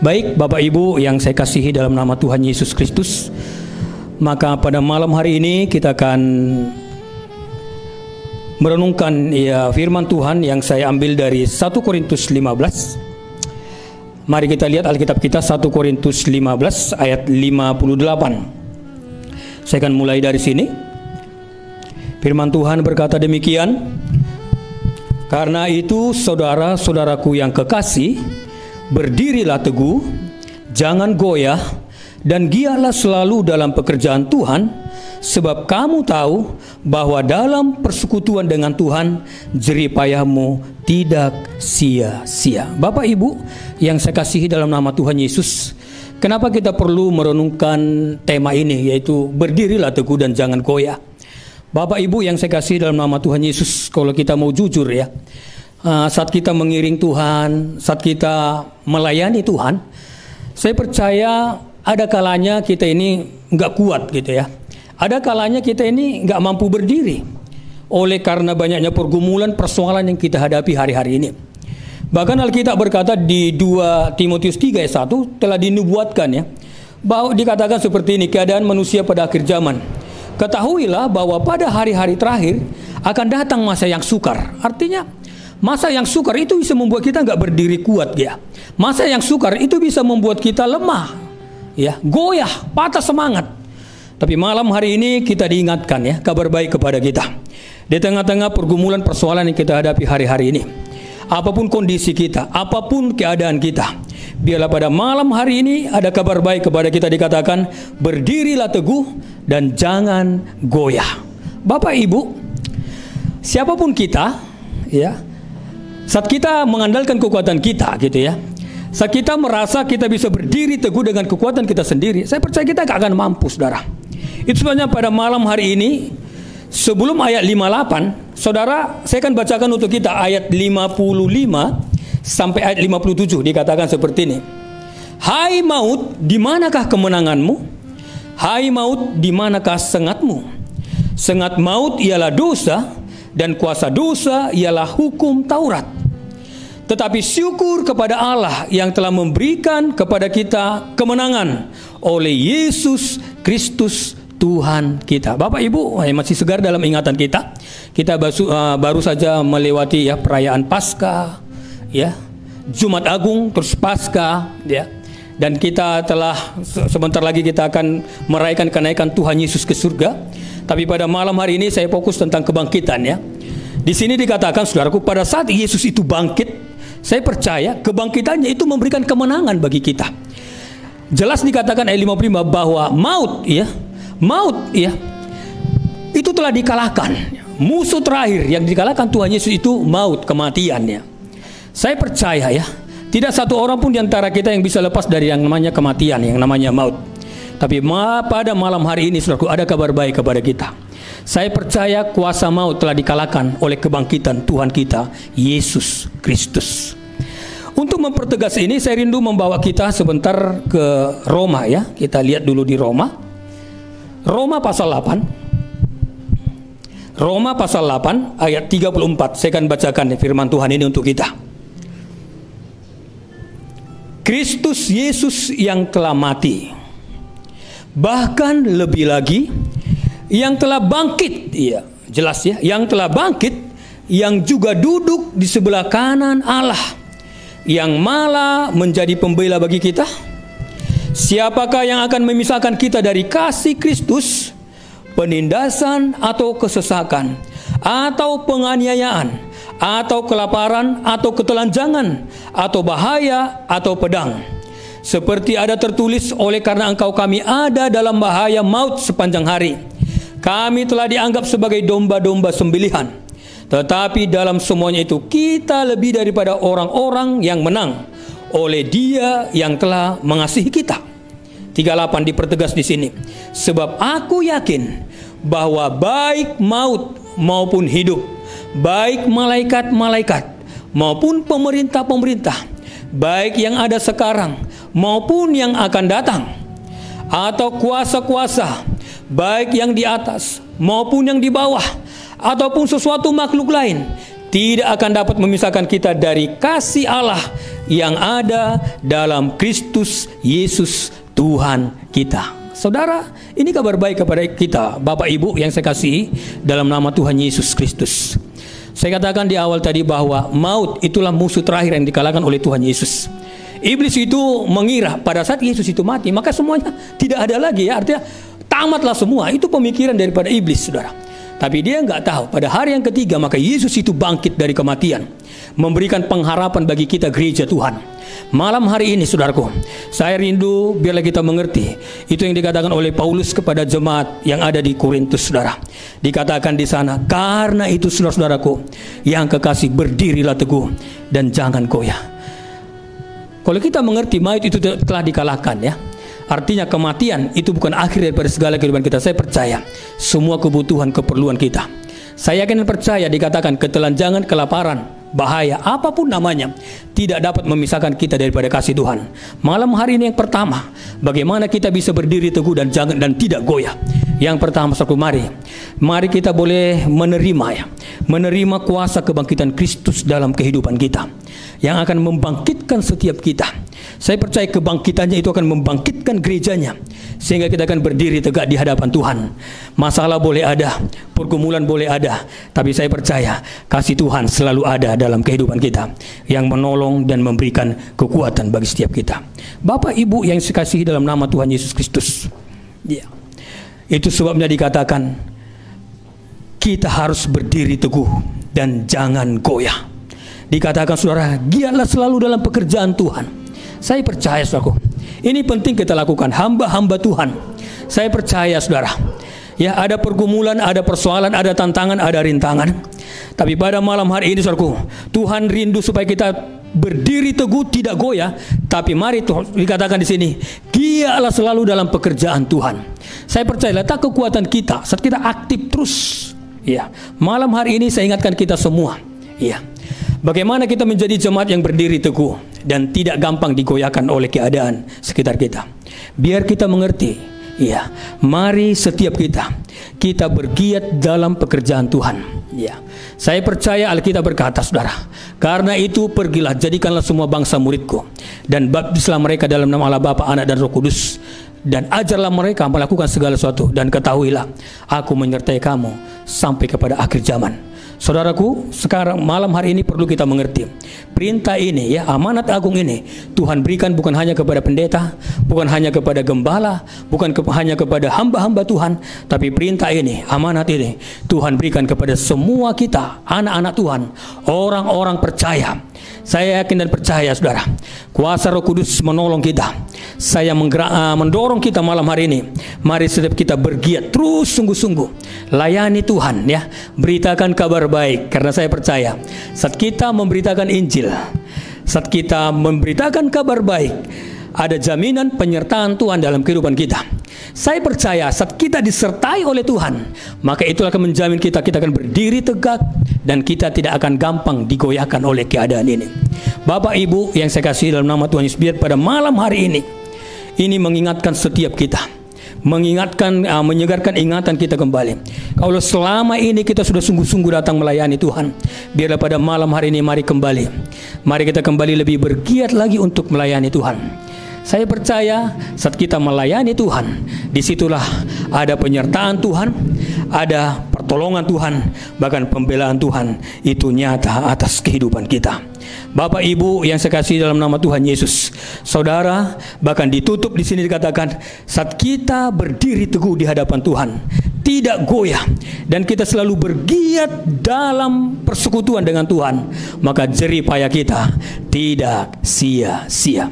Baik Bapak Ibu yang saya kasihi dalam nama Tuhan Yesus Kristus, maka pada malam hari ini kita akan merenungkan firman Tuhan yang saya ambil dari 1 Korintus 15. Mari kita lihat Alkitab kita 1 Korintus 15 ayat 58. Saya akan mulai dari sini. Firman Tuhan berkata demikian, "Karena itu saudara-saudaraku yang kekasih, berdirilah teguh, jangan goyah, dan giatlah selalu dalam pekerjaan Tuhan, sebab kamu tahu bahwa dalam persekutuan dengan Tuhan, jerih payahmu tidak sia-sia." Bapak Ibu yang saya kasihi dalam nama Tuhan Yesus, kenapa kita perlu merenungkan tema ini, yaitu berdirilah teguh dan jangan goyah? Bapak Ibu yang saya kasihi dalam nama Tuhan Yesus, kalau kita mau jujur ya, saat kita mengiring Tuhan, saat kita melayani Tuhan, saya percaya ada kalanya kita ini nggak kuat gitu ya. Ada kalanya kita ini nggak mampu berdiri oleh karena banyaknya pergumulan, persoalan yang kita hadapi hari-hari ini. Bahkan Alkitab berkata di 2 Timotius 3 ayat 1 telah dinubuatkan ya, bahwa dikatakan seperti ini, keadaan manusia pada akhir zaman. Ketahuilah bahwa pada hari-hari terakhir akan datang masa yang sukar. Artinya masa yang sukar itu bisa membuat kita nggak berdiri kuat ya. Masa yang sukar itu bisa membuat kita lemah, ya, goyah, patah semangat. Tapi malam hari ini kita diingatkan ya, kabar baik kepada kita. Di tengah-tengah pergumulan persoalan yang kita hadapi hari-hari ini, apapun kondisi kita, apapun keadaan kita, biarlah pada malam hari ini ada kabar baik kepada kita, dikatakan berdirilah teguh dan jangan goyah. Bapak Ibu, siapapun kita, ya, saat kita mengandalkan kekuatan kita gitu ya, saat kita merasa kita bisa berdiri teguh dengan kekuatan kita sendiri, saya percaya kita gak akan mampu, saudara. Itu sebabnya pada malam hari ini, sebelum ayat 58, saudara, saya akan bacakan untuk kita ayat 55 sampai ayat 57. Dikatakan seperti ini, "Hai maut, di manakah kemenanganmu? Hai maut, di manakah sengatmu? Sengat maut ialah dosa, dan kuasa dosa ialah hukum Taurat. Tetapi syukur kepada Allah yang telah memberikan kepada kita kemenangan oleh Yesus Kristus Tuhan kita." Bapak Ibu masih segar dalam ingatan kita. Kita baru saja melewati ya perayaan Paskah, ya, Jumat Agung, terus Paskah, ya. Dan kita telah sebentar lagi kita akan merayakan kenaikan Tuhan Yesus ke surga. Tapi pada malam hari ini saya fokus tentang kebangkitan ya. Di sini dikatakan, saudaraku, pada saat Yesus itu bangkit, saya percaya kebangkitannya itu memberikan kemenangan bagi kita. Jelas dikatakan ayat 55 bahwa maut ya, itu telah dikalahkan. Musuh terakhir yang dikalahkan Tuhan Yesus itu maut, kematian ya. Saya percaya ya, tidak satu orang pun di antara kita yang bisa lepas dari yang namanya kematian, yang namanya maut. Tapi pada malam hari ini, saudaraku, ada kabar baik kepada kita. Saya percaya kuasa maut telah dikalahkan oleh kebangkitan Tuhan kita, Yesus Kristus. Untuk mempertegas ini, saya rindu membawa kita sebentar ke Roma ya. Kita lihat dulu di Roma. Roma pasal 8. Roma pasal 8 ayat 34. Saya akan bacakan firman Tuhan ini untuk kita. "Kristus Yesus yang telah mati, bahkan lebih lagi yang telah bangkit," ya, jelas ya, yang telah bangkit, yang juga duduk di sebelah kanan Allah, yang malah menjadi pembela bagi kita. Siapakah yang akan memisahkan kita dari kasih Kristus? Penindasan atau kesesakan, atau penganiayaan, atau kelaparan, atau ketelanjangan, atau bahaya, atau pedang. Seperti ada tertulis, oleh karena engkau kami ada dalam bahaya maut sepanjang hari. Kami telah dianggap sebagai domba-domba sembelihan. Tetapi dalam semuanya itu kita lebih daripada orang-orang yang menang oleh Dia yang telah mengasihi kita. 38 dipertegas di sini. "Sebab aku yakin bahwa baik maut maupun hidup, baik malaikat-malaikat maupun pemerintah-pemerintah, baik yang ada sekarang maupun yang akan datang, atau kuasa-kuasa, baik yang di atas maupun yang di bawah, ataupun sesuatu makhluk lain, tidak akan dapat memisahkan kita dari kasih Allah yang ada dalam Kristus Yesus Tuhan kita. Saudara, ini kabar baik kepada kita, Bapak Ibu yang saya kasihi dalam nama Tuhan Yesus Kristus. Saya katakan di awal tadi bahwa maut itulah musuh terakhir yang dikalahkan oleh Tuhan Yesus. Iblis itu mengira pada saat Yesus itu mati, maka semuanya tidak ada lagi, ya, artinya tamatlah semua. Itu pemikiran daripada iblis, saudara. Tapi dia nggak tahu, pada hari yang ketiga maka Yesus itu bangkit dari kematian, memberikan pengharapan bagi kita gereja Tuhan. Malam hari ini, saudaraku, saya rindu biarlah kita mengerti itu yang dikatakan oleh Paulus kepada jemaat yang ada di Korintus, saudara. Dikatakan di sana, karena itu saudara-saudaraku yang kekasih, berdirilah teguh dan jangan goyah. Kalau kita mengerti maut itu telah dikalahkan, ya, artinya kematian itu bukan akhir daripada segala kehidupan kita. Saya percaya semua kebutuhan, keperluan kita. Saya yakin dan percaya dikatakan ketelanjangan, kelaparan, bahaya, apapun namanya, tidak dapat memisahkan kita daripada kasih Tuhan. Malam hari ini yang pertama, bagaimana kita bisa berdiri teguh dan tidak goyah. Yang pertama, mari kita boleh menerima kuasa kebangkitan Kristus dalam kehidupan kita, yang akan membangkitkan setiap kita. Saya percaya kebangkitannya itu akan membangkitkan gerejanya, sehingga kita akan berdiri tegak di hadapan Tuhan. Masalah boleh ada, pergumulan boleh ada, tapi saya percaya kasih Tuhan selalu ada dalam kehidupan kita, yang menolong dan memberikan kekuatan bagi setiap kita. Bapak Ibu yang dikasihi dalam nama Tuhan Yesus Kristus, ya, itu sebabnya dikatakan kita harus berdiri teguh dan jangan goyah. Dikatakan, saudara, giatlah selalu dalam pekerjaan Tuhan. Saya percaya, saudaraku, ini penting kita lakukan, hamba-hamba Tuhan. Saya percaya, saudara, ya, ada pergumulan, ada persoalan, ada tantangan, ada rintangan. Tapi pada malam hari ini, saudaraku, Tuhan rindu supaya kita berdiri teguh, tidak goyah. Tapi mari dikatakan di sini, giatlah selalu dalam pekerjaan Tuhan. Saya percaya letak kekuatan kita saat kita aktif terus. Ya, malam hari ini saya ingatkan kita semua, ya, bagaimana kita menjadi jemaat yang berdiri teguh dan tidak gampang digoyahkan oleh keadaan sekitar kita. Biar kita mengerti, ya, mari setiap kita bergiat dalam pekerjaan Tuhan. Ya, saya percaya Alkitab berkata, saudara, karena itu pergilah, jadikanlah semua bangsa muridku, dan baptislah mereka dalam nama Allah Bapa, Anak dan Roh Kudus, dan ajarlah mereka melakukan segala sesuatu, dan ketahuilah aku menyertai kamu sampai kepada akhir zaman. Saudaraku, sekarang malam hari ini perlu kita mengerti perintah ini, ya, amanat agung ini Tuhan berikan bukan hanya kepada pendeta, bukan hanya kepada gembala, bukan hanya kepada hamba-hamba Tuhan, tapi perintah ini, amanat ini Tuhan berikan kepada semua kita, anak-anak Tuhan, orang-orang percaya. Saya yakin dan percaya, saudara, kuasa Roh Kudus menolong kita. Saya mendorong kita malam hari ini, mari setiap kita bergiat terus sungguh-sungguh layani Tuhan, ya, beritakan kabar baik. Karena saya percaya saat kita memberitakan Injil, saat kita memberitakan kabar baik, ada jaminan penyertaan Tuhan dalam kehidupan kita. Saya percaya saat kita disertai oleh Tuhan, maka itu akan menjamin kita akan berdiri tegak dan kita tidak akan gampang digoyahkan oleh keadaan ini. Bapak Ibu yang saya kasih dalam nama Tuhan Yesus, biar pada malam hari ini mengingatkan setiap kita, menyegarkan ingatan kita kembali. Kalau selama ini kita sudah sungguh-sungguh datang melayani Tuhan, biarlah pada malam hari ini mari kita kembali lebih bergiat lagi untuk melayani Tuhan. Saya percaya saat kita melayani Tuhan, disitulah ada penyertaan Tuhan, ada pertolongan Tuhan, bahkan pembelaan Tuhan itu nyata atas kehidupan kita. Bapak Ibu yang saya kasih dalam nama Tuhan Yesus, saudara, bahkan ditutup di sini dikatakan saat kita berdiri teguh di hadapan Tuhan, tidak goyah, dan kita selalu bergiat dalam persekutuan dengan Tuhan, maka jerih payah kita tidak sia-sia.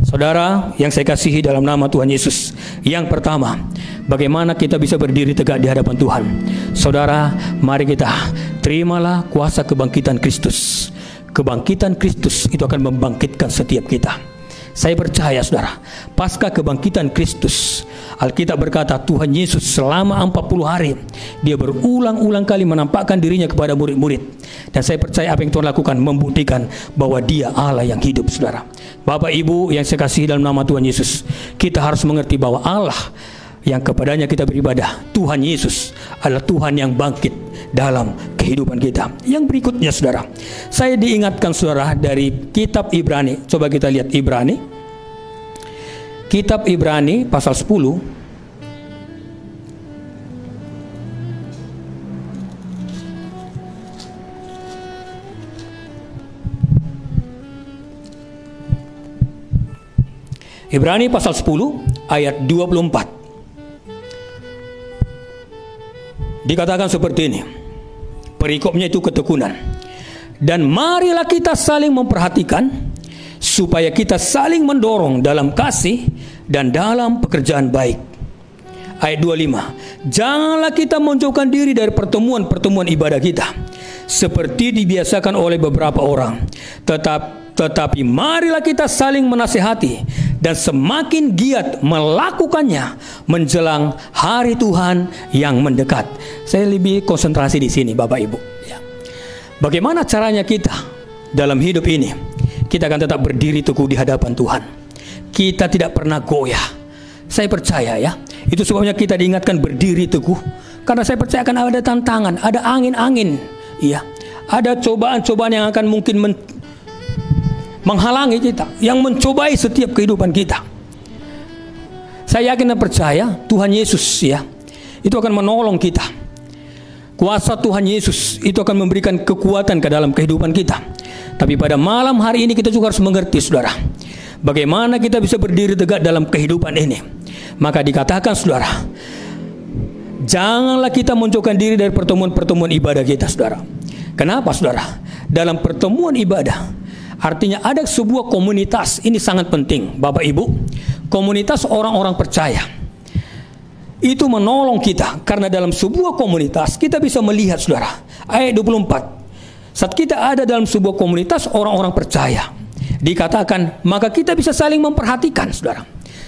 Saudara yang saya kasihi dalam nama Tuhan Yesus, yang pertama, bagaimana kita bisa berdiri tegak di hadapan Tuhan? Saudara, mari kita terimalah kuasa kebangkitan Kristus. Kebangkitan Kristus itu akan membangkitkan setiap kita. Saya percaya, saudara, pasca kebangkitan Kristus, Alkitab berkata Tuhan Yesus selama 40 hari dia berulang-ulang kali menampakkan dirinya kepada murid-murid. Dan saya percaya apa yang Tuhan lakukan membuktikan bahwa dia Allah yang hidup, saudara. Bapak Ibu yang saya kasihi dalam nama Tuhan Yesus, kita harus mengerti bahwa Allah yang kepadanya kita beribadah, Tuhan Yesus, adalah Tuhan yang bangkit dalam kehidupan kehidupan kita. Yang berikutnya saudara, saya diingatkan saudara dari kitab Ibrani. Coba kita lihat Ibrani. Kitab Ibrani pasal 10. Ibrani pasal 10 ayat 24. Dikatakan seperti ini. Perikopnya itu ketekunan. Dan marilah kita saling memperhatikan supaya kita saling mendorong dalam kasih dan dalam pekerjaan baik. Ayat 25. Janganlah kita menjauhkan diri dari pertemuan-pertemuan ibadah kita seperti dibiasakan oleh beberapa orang. Tetapi marilah kita saling menasihati dan semakin giat melakukannya menjelang hari Tuhan yang mendekat. Saya lebih konsentrasi di sini, Bapak Ibu. Ya. Bagaimana caranya kita dalam hidup ini? Kita akan tetap berdiri teguh di hadapan Tuhan. Kita tidak pernah goyah. Saya percaya ya. Itu sebabnya kita diingatkan berdiri teguh. Karena saya percaya akan ada tantangan, ada angin-angin. Ya. Ada cobaan-cobaan yang akan mungkin menghalangi kita, yang mencobai setiap kehidupan kita. Saya yakin dan percaya Tuhan Yesus ya, itu akan menolong kita. Kuasa Tuhan Yesus itu akan memberikan kekuatan ke dalam kehidupan kita. Tapi pada malam hari ini kita juga harus mengerti saudara, bagaimana kita bisa berdiri tegak dalam kehidupan ini. Maka dikatakan saudara, janganlah kita menjauhkan diri dari pertemuan-pertemuan ibadah kita saudara. Kenapa saudara? Dalam pertemuan ibadah artinya ada sebuah komunitas. Ini sangat penting Bapak Ibu. Komunitas orang-orang percaya itu menolong kita. Karena dalam sebuah komunitas kita bisa melihat saudara. Ayat 24. Saat kita ada dalam sebuah komunitas orang-orang percaya, dikatakan maka kita bisa saling memperhatikan saudara.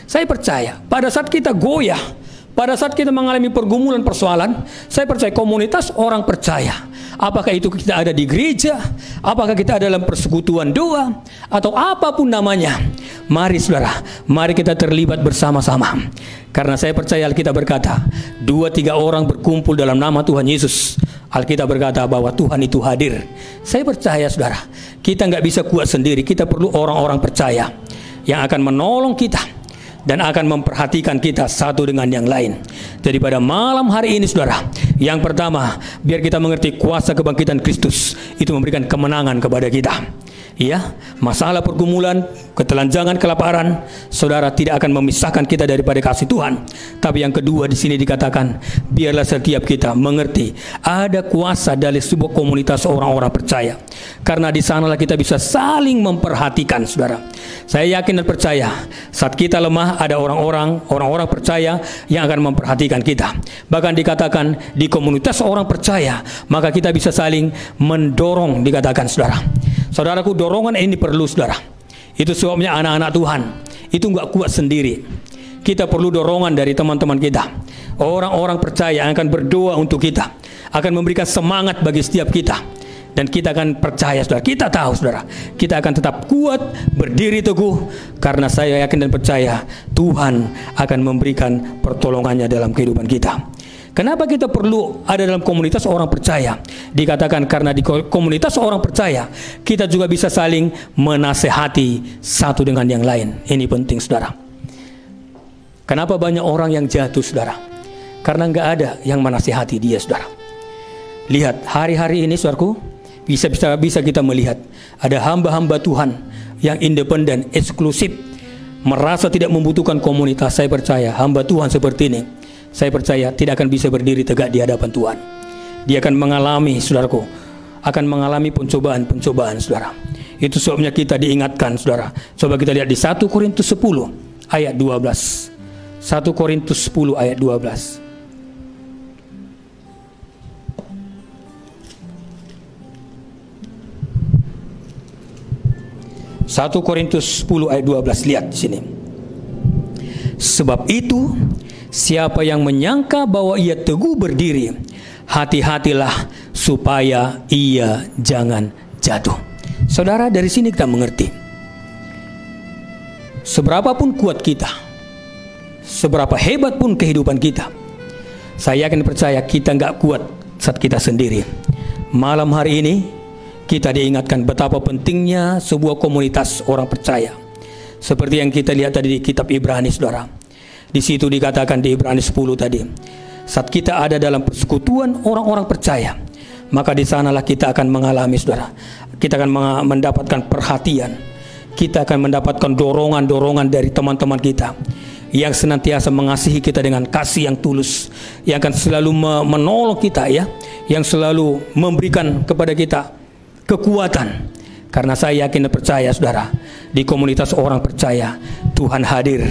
Saya percaya pada saat kita goyah, pada saat kita mengalami pergumulan persoalan, saya percaya komunitas orang percaya. Apakah itu kita ada di gereja, apakah kita ada dalam persekutuan doa, atau apapun namanya. Mari saudara, mari kita terlibat bersama-sama. Karena saya percaya Alkitab berkata, 2-3 orang berkumpul dalam nama Tuhan Yesus. Alkitab berkata bahwa Tuhan itu hadir. Saya percaya saudara, kita nggak bisa kuat sendiri. Kita perlu orang-orang percaya yang akan menolong kita dan akan memperhatikan kita satu dengan yang lain. Jadi pada malam hari ini saudara, yang pertama, biar kita mengerti kuasa kebangkitan Kristus itu memberikan kemenangan kepada kita. Ya, masalah pergumulan, ketelanjangan, kelaparan, saudara tidak akan memisahkan kita daripada kasih Tuhan. Tapi yang kedua di sini dikatakan, biarlah setiap kita mengerti ada kuasa dari sebuah komunitas orang-orang percaya. Karena di sanalah kita bisa saling memperhatikan, saudara. Saya yakin dan percaya saat kita lemah ada orang-orang percaya yang akan memperhatikan kita. Bahkan dikatakan di komunitas orang percaya, maka kita bisa saling mendorong, dikatakan saudara. Saudaraku, dorongan ini perlu saudara. Itu sebabnya anak-anak Tuhan itu nggak kuat sendiri. Kita perlu dorongan dari teman-teman kita. Orang-orang percaya yang akan berdoa untuk kita, akan memberikan semangat bagi setiap kita. Dan kita akan percaya saudara, kita tahu saudara, kita akan tetap kuat, berdiri teguh. Karena saya yakin dan percaya Tuhan akan memberikan pertolongannya dalam kehidupan kita. Kenapa kita perlu ada dalam komunitas orang percaya? Dikatakan karena di komunitas orang percaya kita juga bisa saling menasehati satu dengan yang lain. Ini penting saudara. Kenapa banyak orang yang jatuh saudara? Karena nggak ada yang menasehati dia saudara. Lihat hari-hari ini saudaraku, bisa kita melihat ada hamba-hamba Tuhan yang independen, eksklusif, merasa tidak membutuhkan komunitas. Saya percaya hamba Tuhan seperti ini, saya percaya tidak akan bisa berdiri tegak di hadapan Tuhan. Dia akan mengalami, saudaraku, akan mengalami pencobaan-pencobaan, saudara. Itu sebabnya kita diingatkan, saudara. Coba kita lihat di 1 Korintus 10 ayat 12. 1 Korintus 10 ayat 12. 1 Korintus 10 ayat 12, lihat di sini. Sebab itu, siapa yang menyangka bahwa ia teguh berdiri, hati-hatilah supaya ia jangan jatuh. Saudara, dari sini kita mengerti, seberapapun kuat kita, seberapa hebat pun kehidupan kita, saya yakin percaya kita nggak kuat saat kita sendiri. Malam hari ini kita diingatkan betapa pentingnya sebuah komunitas orang percaya. Seperti yang kita lihat tadi di kitab Ibrani, saudara. Di situ dikatakan di Ibrani 10 tadi, saat kita ada dalam persekutuan orang-orang percaya, maka di sanalah kita akan mengalami, saudara, kita akan mendapatkan perhatian, kita akan mendapatkan dorongan-dorongan dari teman-teman kita yang senantiasa mengasihi kita dengan kasih yang tulus, yang akan selalu menolong kita, ya, yang selalu memberikan kepada kita kekuatan. Karena saya yakin dan percaya, saudara, di komunitas orang percaya Tuhan hadir,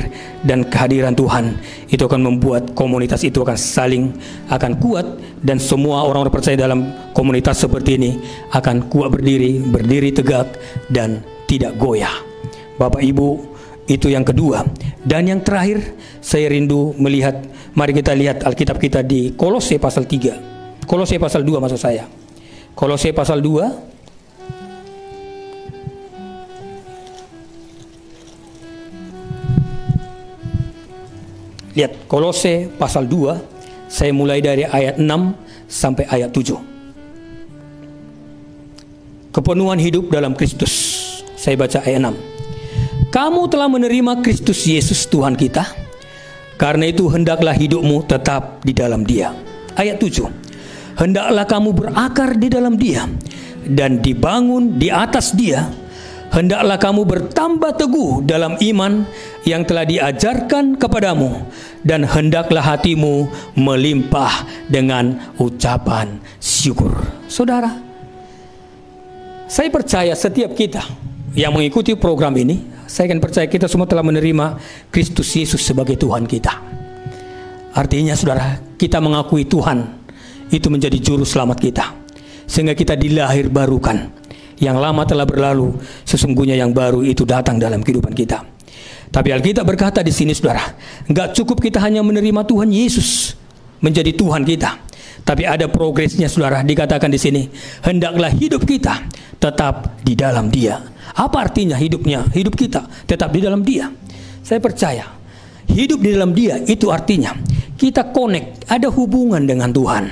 dan kehadiran Tuhan itu akan membuat komunitas itu akan kuat, dan semua orang-orang percaya dalam komunitas seperti ini akan kuat berdiri tegak dan tidak goyah. Bapak Ibu, itu yang kedua. Dan yang terakhir, saya rindu melihat, mari kita lihat Alkitab kita di Kolose pasal 3. Kolose pasal 2 maksud saya. Kolose pasal 2. Lihat Kolose pasal 2, saya mulai dari ayat 6 sampai ayat 7. Kepenuhan hidup dalam Kristus. Saya baca ayat 6. Kamu telah menerima Kristus Yesus Tuhan kita, karena itu hendaklah hidupmu tetap di dalam Dia. Ayat 7. Hendaklah kamu berakar di dalam Dia dan dibangun di atas Dia. Hendaklah kamu bertambah teguh dalam iman yang telah diajarkan kepadamu, dan hendaklah hatimu melimpah dengan ucapan syukur. Saudara, saya percaya setiap kita yang mengikuti program ini, saya akan percaya kita semua telah menerima Kristus Yesus sebagai Tuhan kita. Artinya, saudara, kita mengakui Tuhan itu menjadi juru selamat kita, sehingga kita dilahir barukan. Yang lama telah berlalu, sesungguhnya yang baru itu datang dalam kehidupan kita. Tapi Alkitab berkata di sini, saudara, enggak cukup kita hanya menerima Tuhan Yesus menjadi Tuhan kita, tapi ada progresnya, saudara. Dikatakan di sini, hendaklah hidup kita tetap di dalam Dia. Apa artinya hidup kita tetap di dalam Dia? Saya percaya hidup di dalam Dia itu artinya kita connect, ada hubungan dengan Tuhan,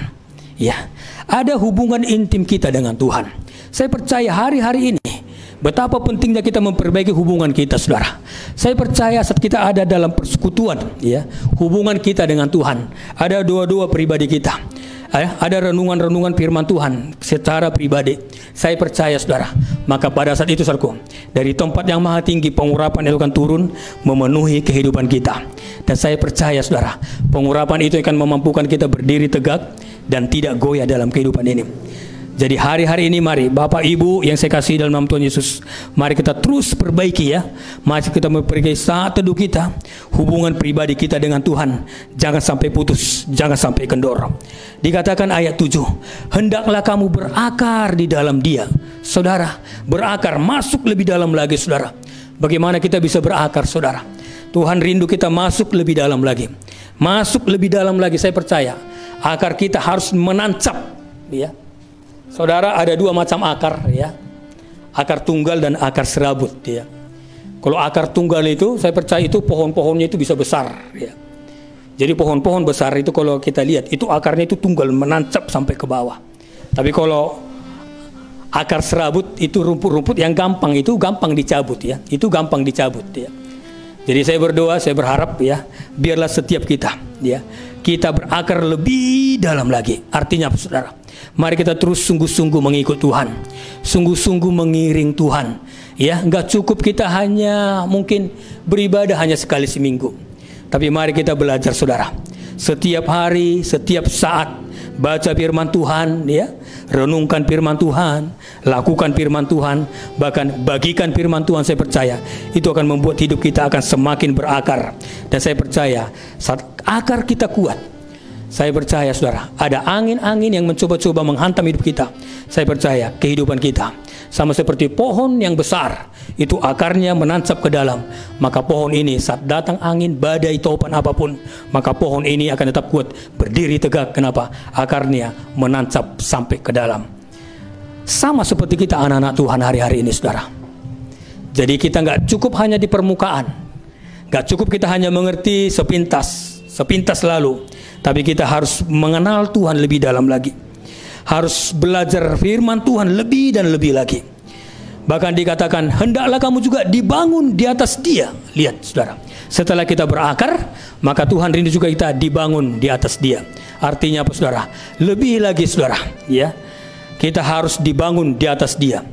ya, ada hubungan intim kita dengan Tuhan. Saya percaya hari-hari ini betapa pentingnya kita memperbaiki hubungan kita, saudara. Saya percaya saat kita ada dalam persekutuan, ya, hubungan kita dengan Tuhan, ada doa-doa pribadi kita, ada renungan-renungan firman Tuhan secara pribadi. Saya percaya, saudara, maka pada saat itu, saudaraku, dari tempat yang maha tinggi pengurapan itu akan turun memenuhi kehidupan kita. Dan saya percaya, saudara, pengurapan itu akan memampukan kita berdiri tegak dan tidak goyah dalam kehidupan ini. Jadi hari-hari ini mari Bapak Ibu yang saya kasih dalam nama Tuhan Yesus, mari kita terus perbaiki, ya. Mari kita memperbaiki saat teduh kita, hubungan pribadi kita dengan Tuhan. Jangan sampai putus, jangan sampai kendor. Dikatakan ayat 7, hendaklah kamu berakar di dalam Dia. Saudara, berakar, masuk lebih dalam lagi, saudara. Bagaimana kita bisa berakar, saudara? Tuhan rindu kita masuk lebih dalam lagi. Masuk lebih dalam lagi, saya percaya. Akar kita harus menancap, ya. Saudara, ada dua macam akar, ya. Akar tunggal dan akar serabut, ya. Kalau akar tunggal itu, saya percaya itu pohon-pohonnya itu bisa besar, ya. Jadi pohon-pohon besar itu kalau kita lihat, itu akarnya itu tunggal, menancap sampai ke bawah. Tapi kalau akar serabut itu rumput-rumput yang gampang, itu gampang dicabut, ya. Itu gampang dicabut, ya. Jadi saya berdoa, saya berharap, ya, biarlah setiap kita, ya, kita berakar lebih dalam lagi. Artinya apa, saudara? Mari kita terus sungguh-sungguh mengikut Tuhan, sungguh-sungguh mengiring Tuhan, ya. Enggak cukup kita hanya mungkin beribadah hanya sekali seminggu, tapi mari kita belajar, saudara, setiap hari, setiap saat baca firman Tuhan, ya, renungkan firman Tuhan, lakukan firman Tuhan, bahkan bagikan firman Tuhan. Saya percaya itu akan membuat hidup kita akan semakin berakar. Dan saya percaya saat akar kita kuat, saya percaya, saudara, ada angin-angin yang mencoba-coba menghantam hidup kita. Saya percaya kehidupan kita sama seperti pohon yang besar, itu akarnya menancap ke dalam. Maka pohon ini saat datang angin, badai, topan apapun, maka pohon ini akan tetap kuat, berdiri tegak. Kenapa? Akarnya menancap sampai ke dalam. Sama seperti kita anak-anak Tuhan hari-hari ini, saudara. Jadi kita nggak cukup hanya di permukaan, nggak cukup kita hanya mengerti sepintas lalu, tapi kita harus mengenal Tuhan lebih dalam lagi. harus belajar firman Tuhan lebih dan lebih lagi. Bahkan dikatakan, hendaklah kamu juga dibangun di atas dia. Lihat saudara, setelah kita berakar, maka Tuhan rindu juga kita dibangun di atas dia. Artinya apa saudara? Lebih lagi saudara, ya, kita harus dibangun di atas dia.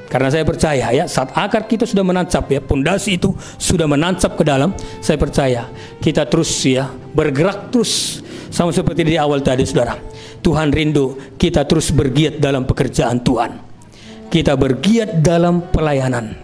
Karena saya percaya ya, saat akar kita sudah menancap ya, pondasi itu sudah menancap ke dalam, saya percaya kita terus ya bergerak terus, sama seperti di awal tadi saudara. Tuhan rindu kita terus bergiat dalam pekerjaan Tuhan, kita bergiat dalam pelayanan.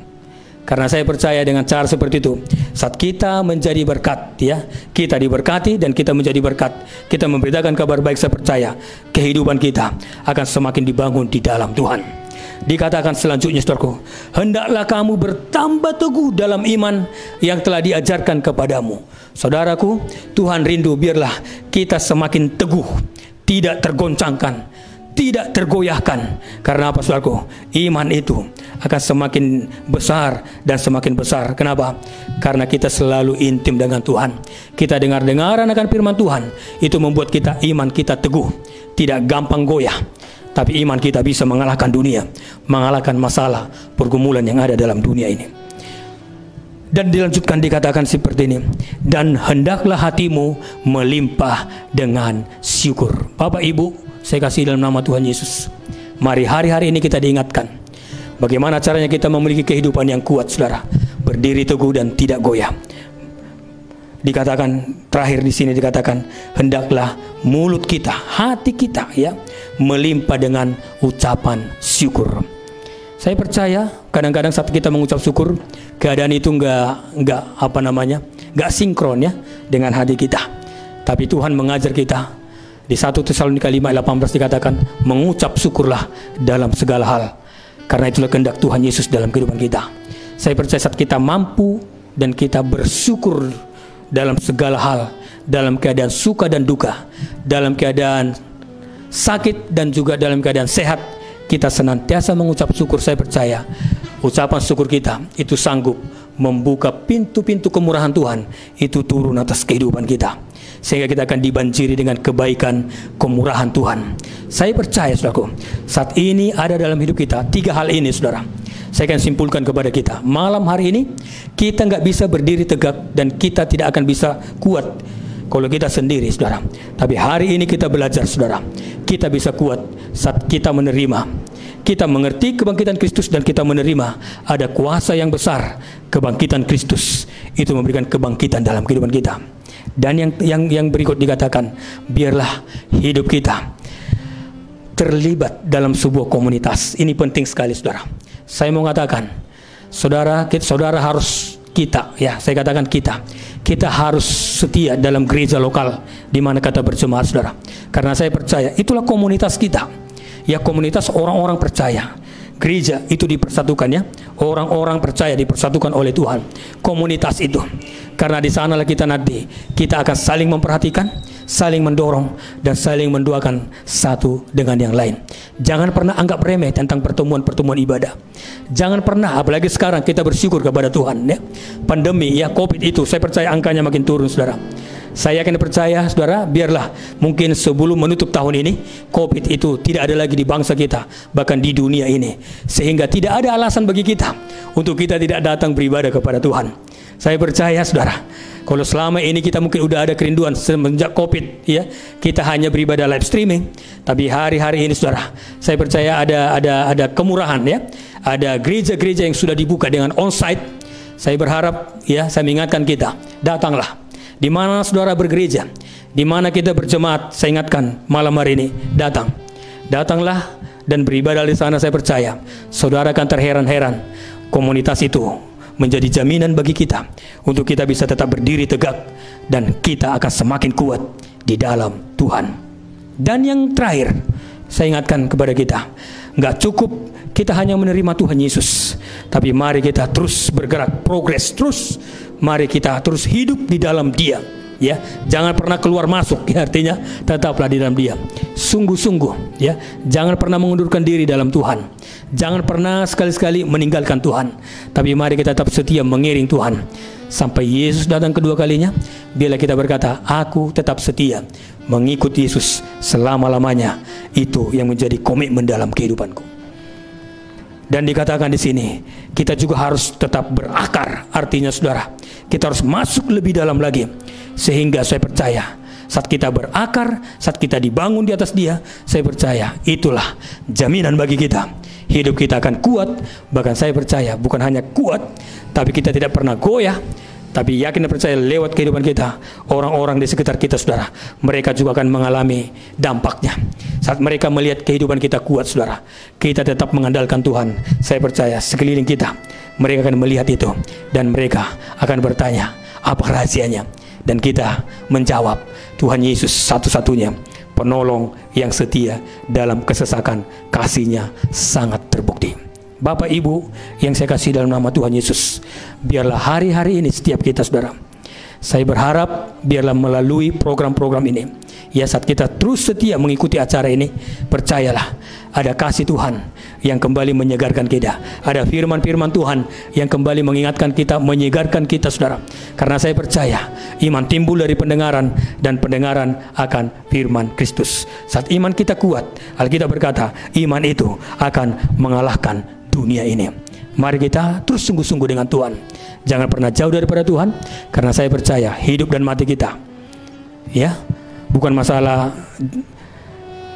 Karena saya percaya dengan cara seperti itu, saat kita menjadi berkat ya, kita diberkati dan kita menjadi berkat, kita memberitakan kabar baik, saya percaya kehidupan kita akan semakin dibangun di dalam Tuhan. Dikatakan selanjutnya saudaraku, hendaklah kamu bertambah teguh dalam iman yang telah diajarkan kepadamu. Saudaraku, Tuhan rindu biarlah kita semakin teguh, tidak tergoncangkan, tidak tergoyahkan. Karena apa saudaraku? Iman itu akan semakin besar dan semakin besar. Kenapa? Karena kita selalu intim dengan Tuhan. Kita dengar-dengaran akan firman Tuhan, itu membuat kita, iman kita teguh, tidak gampang goyah. Tapi iman kita bisa mengalahkan dunia, mengalahkan masalah, pergumulan yang ada dalam dunia ini. Dan dilanjutkan dikatakan seperti ini, dan hendaklah hatimu melimpah dengan syukur. Bapak Ibu, saya kasih dalam nama Tuhan Yesus, mari hari-hari ini kita diingatkan bagaimana caranya kita memiliki kehidupan yang kuat saudara, berdiri teguh dan tidak goyah. Dikatakan terakhir di sini dikatakan, hendaklah mulut kita, hati kita ya, melimpah dengan ucapan syukur. Saya percaya kadang-kadang saat kita mengucap syukur, keadaan itu enggak sinkron ya dengan hati kita. Tapi Tuhan mengajar kita di 1 Tesalonika 5:18 dikatakan, mengucap syukurlah dalam segala hal, karena itulah kehendak Tuhan Yesus dalam kehidupan kita. Saya percaya saat kita mampu dan kita bersyukur dalam segala hal, dalam keadaan suka dan duka, dalam keadaan sakit dan juga dalam keadaan sehat, kita senantiasa mengucap syukur. Saya percaya ucapan syukur kita itu sanggup membuka pintu-pintu kemurahan Tuhan itu turun atas kehidupan kita, sehingga kita akan dibanjiri dengan kebaikan kemurahan Tuhan. Saya percaya saudaraku, saat ini ada dalam hidup kita 3 hal ini saudara. Saya akan simpulkan kepada kita, malam hari ini kita nggak bisa berdiri tegak dan kita tidak akan bisa kuat kalau kita sendiri saudara. Tapi hari ini kita belajar saudara, kita bisa kuat saat kita menerima, kita mengerti kebangkitan Kristus dan kita menerima ada kuasa yang besar. Kebangkitan Kristus itu memberikan kebangkitan dalam kehidupan kita. Dan yang berikut dikatakan, biarlah hidup kita terlibat dalam sebuah komunitas. Ini penting sekali saudara. Saya mau katakan, saudara harus, kita ya, saya katakan kita harus setia dalam gereja lokal di mana kita berjemaat saudara. Karena saya percaya itulah komunitas kita, ya, komunitas orang-orang percaya. Gereja itu dipersatukan ya, orang-orang percaya dipersatukan oleh Tuhan. Komunitas itu, karena di sanalah kita nanti kita akan saling memperhatikan, saling mendorong dan saling mendoakan satu dengan yang lain. Jangan pernah anggap remeh tentang pertemuan-pertemuan ibadah. Jangan pernah, apalagi sekarang kita bersyukur kepada Tuhan ya. Pandemi ya, Covid itu saya percaya angkanya makin turun saudara. Saya akan percaya saudara, biarlah mungkin sebelum menutup tahun ini Covid itu tidak ada lagi di bangsa kita, bahkan di dunia ini, sehingga tidak ada alasan bagi kita untuk kita tidak datang beribadah kepada Tuhan. Saya percaya saudara, kalau selama ini kita mungkin udah ada kerinduan semenjak Covid ya, kita hanya beribadah live streaming, tapi hari-hari ini saudara, saya percaya ada kemurahan ya, ada gereja-gereja yang sudah dibuka dengan onsite. Saya berharap ya, saya mengingatkan kita, datanglah. Di mana saudara bergereja, di mana kita berjemaat, saya ingatkan malam hari ini, datanglah dan beribadah di sana. Saya percaya saudara akan terheran-heran. Komunitas itu menjadi jaminan bagi kita untuk kita bisa tetap berdiri tegak dan kita akan semakin kuat di dalam Tuhan. Dan yang terakhir, saya ingatkan kepada kita, nggak cukup kita hanya menerima Tuhan Yesus, tapi mari kita terus bergerak, progres terus. Mari kita terus hidup di dalam Dia, ya. Jangan pernah keluar masuk, ya, artinya tetaplah di dalam Dia. Sungguh-sungguh, ya. Jangan pernah mengundurkan diri dalam Tuhan. Jangan pernah sekali-sekali meninggalkan Tuhan. Tapi mari kita tetap setia mengiring Tuhan sampai Yesus datang kedua kalinya. Bila kita berkata, aku tetap setia mengikuti Yesus selama-lamanya, itu yang menjadi komitmen dalam kehidupanku. Dan dikatakan di sini, kita juga harus tetap berakar. Artinya saudara, kita harus masuk lebih dalam lagi. Sehingga saya percaya, saat kita berakar, saat kita dibangun di atas Dia, saya percaya itulah jaminan bagi kita. Hidup kita akan kuat. Bahkan saya percaya bukan hanya kuat, tapi kita tidak pernah goyah. Tapi yakin dan percaya lewat kehidupan kita, orang-orang di sekitar kita saudara, mereka juga akan mengalami dampaknya. Saat mereka melihat kehidupan kita kuat saudara, kita tetap mengandalkan Tuhan. Saya percaya sekeliling kita, mereka akan melihat itu. Dan mereka akan bertanya, apa rahasianya? Dan kita menjawab, Tuhan Yesus satu-satunya penolong yang setia dalam kesesakan. Kasih-Nya sangat terbukti. Bapak Ibu yang saya kasih dalam nama Tuhan Yesus, biarlah hari-hari ini setiap kita saudara, saya berharap biarlah melalui program-program ini, ya, saat kita terus setia mengikuti acara ini, percayalah ada kasih Tuhan yang kembali menyegarkan kita. Ada firman-firman Tuhan yang kembali mengingatkan kita, menyegarkan kita saudara. Karena saya percaya iman timbul dari pendengaran, dan pendengaran akan firman Kristus. Saat iman kita kuat, Alkitab berkata iman itu akan mengalahkan dunia ini. Mari kita terus sungguh-sungguh dengan Tuhan. Jangan pernah jauh daripada Tuhan, karena saya percaya hidup dan mati kita, ya, bukan masalah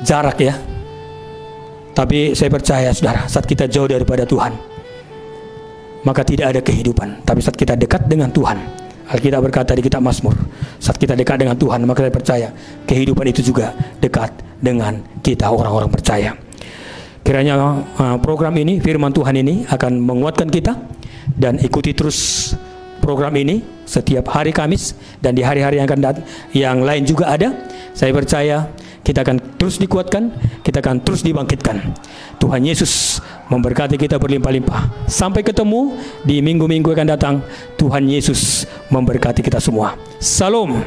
jarak, ya. Tapi saya percaya saudara, saat kita jauh daripada Tuhan, maka tidak ada kehidupan. Tapi saat kita dekat dengan Tuhan, Alkitab berkata di kitab Mazmur, saat kita dekat dengan Tuhan, maka saya percaya kehidupan itu juga dekat dengan kita, orang-orang percaya. Kiranya program ini, firman Tuhan ini akan menguatkan kita. Dan ikuti terus program ini setiap hari Kamis, dan di hari-hari yang akan datang yang lain juga ada. Saya percaya kita akan terus dikuatkan, kita akan terus dibangkitkan. Tuhan Yesus memberkati kita berlimpah-limpah. Sampai ketemu di minggu-minggu akan datang. Tuhan Yesus memberkati kita semua. Salam.